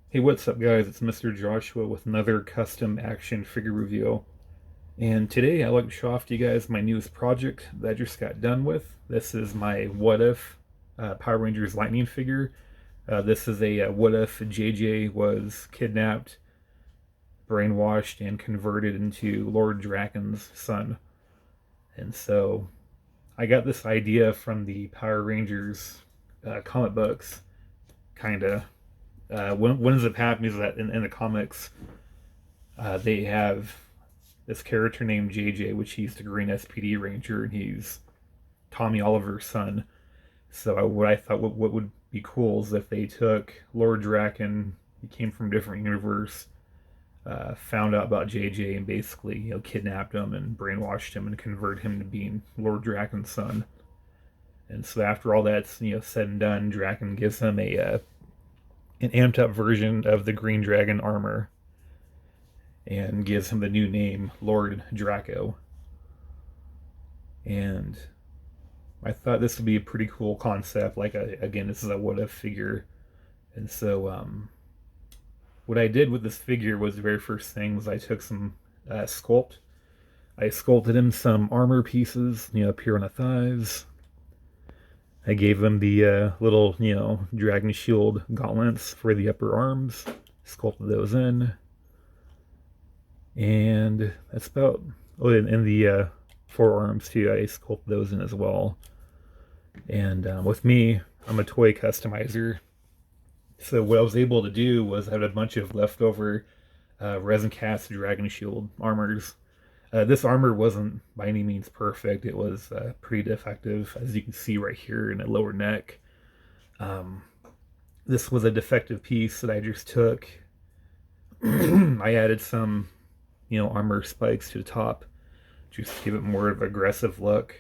Hey, what's up, guys? It's Mr. Joshua with another custom action figure review. And today I'd like to show off to you guys my newest project that I just got done with. This is my What If Power Rangers Lightning figure. This is a What If JJ was kidnapped, brainwashed, and converted into Lord Draken's son. And so I got this idea from the Power Rangers comic books, kind of. What ends up happening is that in the comics, they have this character named JJ, which he's the Green SPD Ranger, and he's Tommy Oliver's son. So what I thought what would be cool is if they took Lord Draken, he came from a different universe, found out about JJ, and basically kidnapped him and brainwashed him and converted him to being Lord Draken's son. And so after all that's said and done, Draken gives him a an amped up version of the Green Dragon armor and gives him the new name Lord Drahco. And I thought this would be a pretty cool concept. Again, this is a what if figure, and so what I did with this figure was the very first thing was I took some sculpt. I sculpted him some armor pieces, up here on the thighs. I gave him the little, dragon shield gauntlets for the upper arms. Sculpted those in. And that's about, oh, and the forearms too, I sculpted those in as well. And with me, I'm a toy customizer. So what I was able to do was I had a bunch of leftover resin cast dragon shield armors. This armor wasn't by any means perfect. It was pretty defective, as you can see right here in the lower neck. This was a defective piece that I just took. I added some, armor spikes to the top, just to give it more of an aggressive look.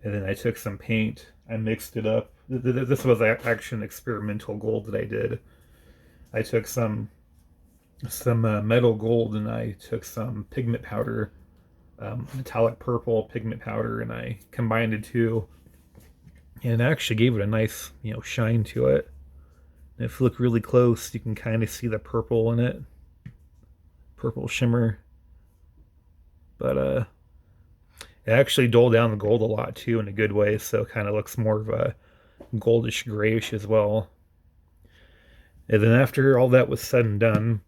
And then I took some paint. I mixed it up. This was actually an experimental gold that I did. I took some metal gold, and I took some pigment powder, metallic purple pigment powder, and I combined the two, and it actually gave it a nice, shine to it. And if you look really close, you can kind of see the purple in it, purple shimmer. But it actually dulled down the gold a lot too in a good way, so it kind of looks more of a goldish grayish as well. And then after all that was said and done,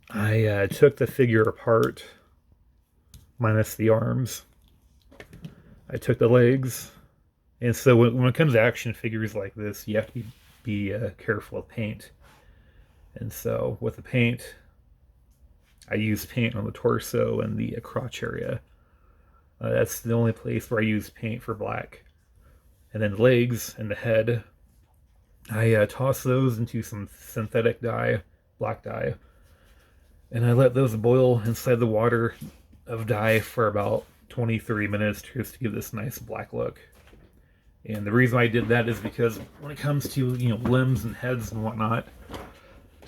I took the figure apart, minus the arms. I took the legs, and so when it comes to action figures like this, you have to be careful with paint. And so with the paint, I use paint on the torso and the crotch area. That's the only place where I use paint for black. And then the legs and the head, I toss those into some synthetic dye, black dye, and I let those boil inside the water of dye for about 20-30 minutes just to give this nice black look. And the reason I did that is because when it comes to limbs and heads and whatnot,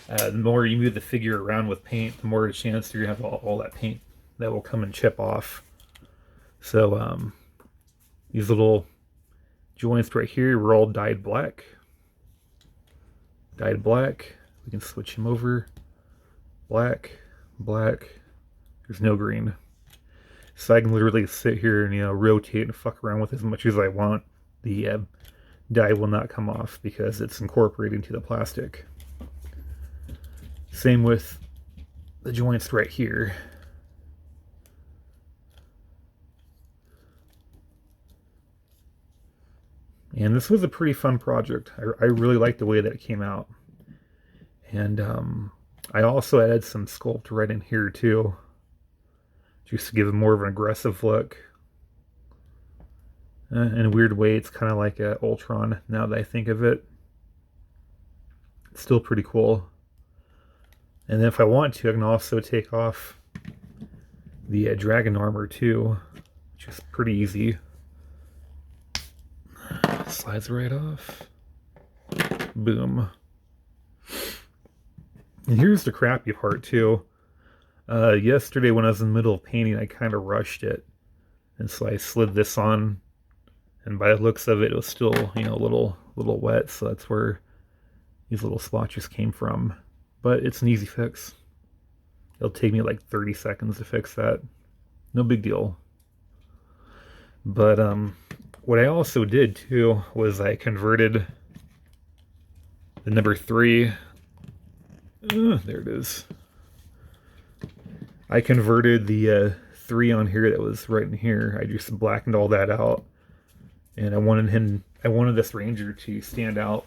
the more you move the figure around with paint, the more a chance you're gonna have all that paint that will come and chip off. So these little joints right here were all dyed black. Dyed black. We can switch them over. Black, black. There's no green. So I can literally sit here and rotate and fuck around with as much as I want. The dye will not come off because it's incorporated into the plastic. Same with the joints right here. And this was a pretty fun project. I really liked the way that it came out. And I also added some sculpt right in here too, just to give it more of an aggressive look. In a weird way, it's kind of like a Ultron now that I think of it. It's still pretty cool. And then if I want to, I can also take off the dragon armor too, which is pretty easy. Slides right off. Boom. And here's the crappy part too. Yesterday when I was in the middle of painting, I kind of rushed it. And so I slid this on. And by the looks of it, it was still, a little wet. So that's where these little splotches came from. But it's an easy fix. It'll take me like 30 seconds to fix that. No big deal. But what I also did too was I converted the number 3. There it is. I converted the 3 on here that was right in here. I just blackened all that out, and I wanted this Ranger to stand out,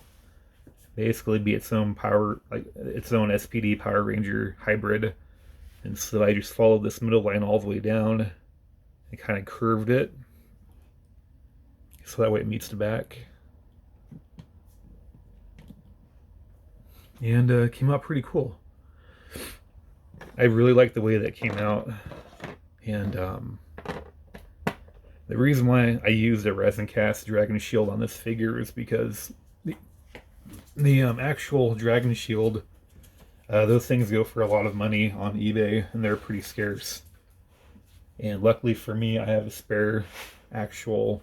basically be its own power, like its own SPD Power Ranger hybrid. And so I just followed this middle line all the way down and kind of curved it so that way it meets the back. And came out pretty cool. I really like the way that came out. And the reason why I used a resin cast Dragon Shield on this figure is because the actual Dragon Shield, those things go for a lot of money on eBay, and they're pretty scarce. And luckily for me, I have a spare actual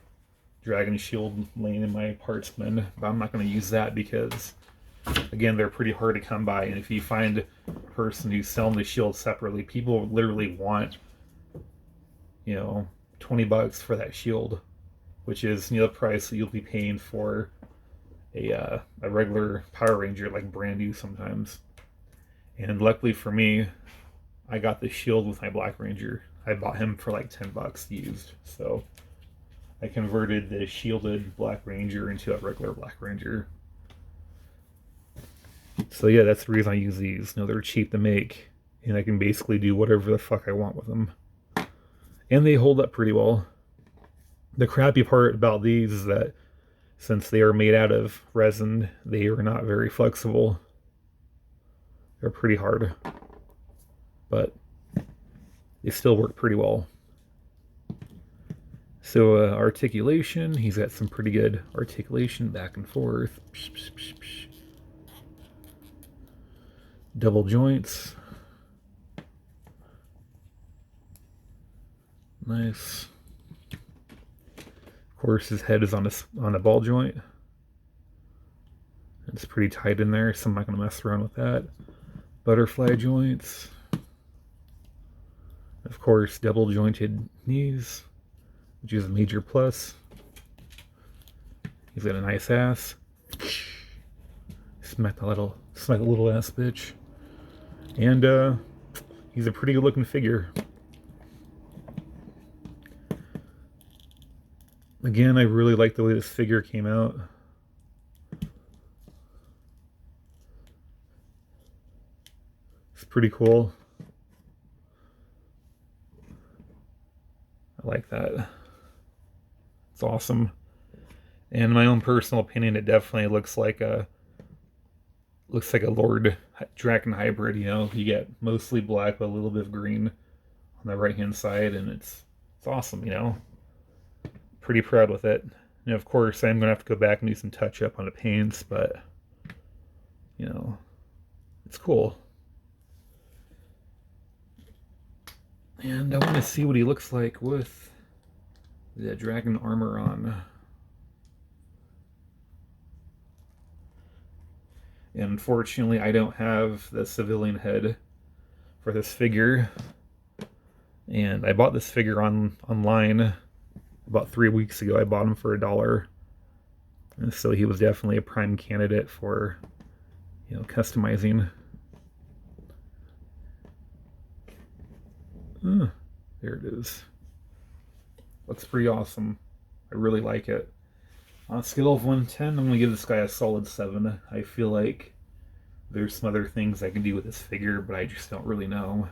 Dragon Shield laying in my parts bin, but I'm not going to use that because, again, they're pretty hard to come by. And if you find a person who's selling the shield separately, people literally want, you know, $20 for that shield, which is, you know, the price that you'll be paying for a regular Power Ranger, like brand new sometimes. And luckily for me, I got the shield with my Black Ranger. I bought him for like $10 used. So I converted the shielded Black Ranger into a regular Black Ranger. So yeah, that's the reason I use these. You know, they're cheap to make, and I can basically do whatever the fuck I want with them. And they hold up pretty well. The crappy part about these is that since they are made out of resin, they are not very flexible. They're pretty hard, but they still work pretty well. So articulation, he's got some pretty good articulation back and forth. Psh, psh, psh, psh. Double joints. Nice. Of course, his head is on a ball joint. It's pretty tight in there, so I'm not going to mess around with that. Butterfly joints. Of course, double jointed knees, which is a major plus. He's got a nice ass. Smack the little ass bitch. And he's a pretty good looking figure. Again, I really like the way this figure came out. It's pretty cool. I like that. It's awesome. And in my own personal opinion, it definitely looks like a Lord Draken hybrid. You know, you get mostly black with a little bit of green on the right hand side, and it's awesome. You know, pretty proud with it. And of course, I'm gonna have to go back and do some touch up on the paints, but you know, it's cool. And I want to see what he looks like with the dragon armor on. And unfortunately, I don't have the civilian head for this figure. And I bought this figure online about 3 weeks ago. I bought him for $1. And so he was definitely a prime candidate for, you know, customizing. There it is. Looks pretty awesome. I really like it. On a scale of 1 to 10, I'm going to give this guy a solid 7. I feel like there's some other things I can do with this figure, but I just don't really know.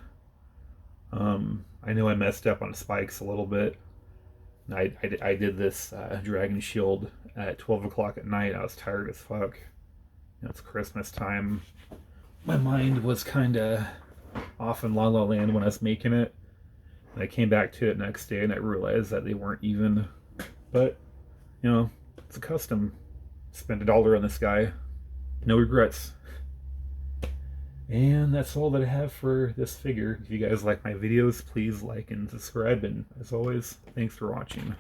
I know I messed up on spikes a little bit. I did this Dragon Shield at 12 o'clock at night. I was tired as fuck. You know, it's Christmas time. My mind was kind of off in La La Land when I was making it. And I came back to it next day and I realized that they weren't even. But, you know, it's a custom. Spent $1 on this guy. No regrets. And that's all that I have for this figure. If you guys like my videos, please like and subscribe. And as always, thanks for watching.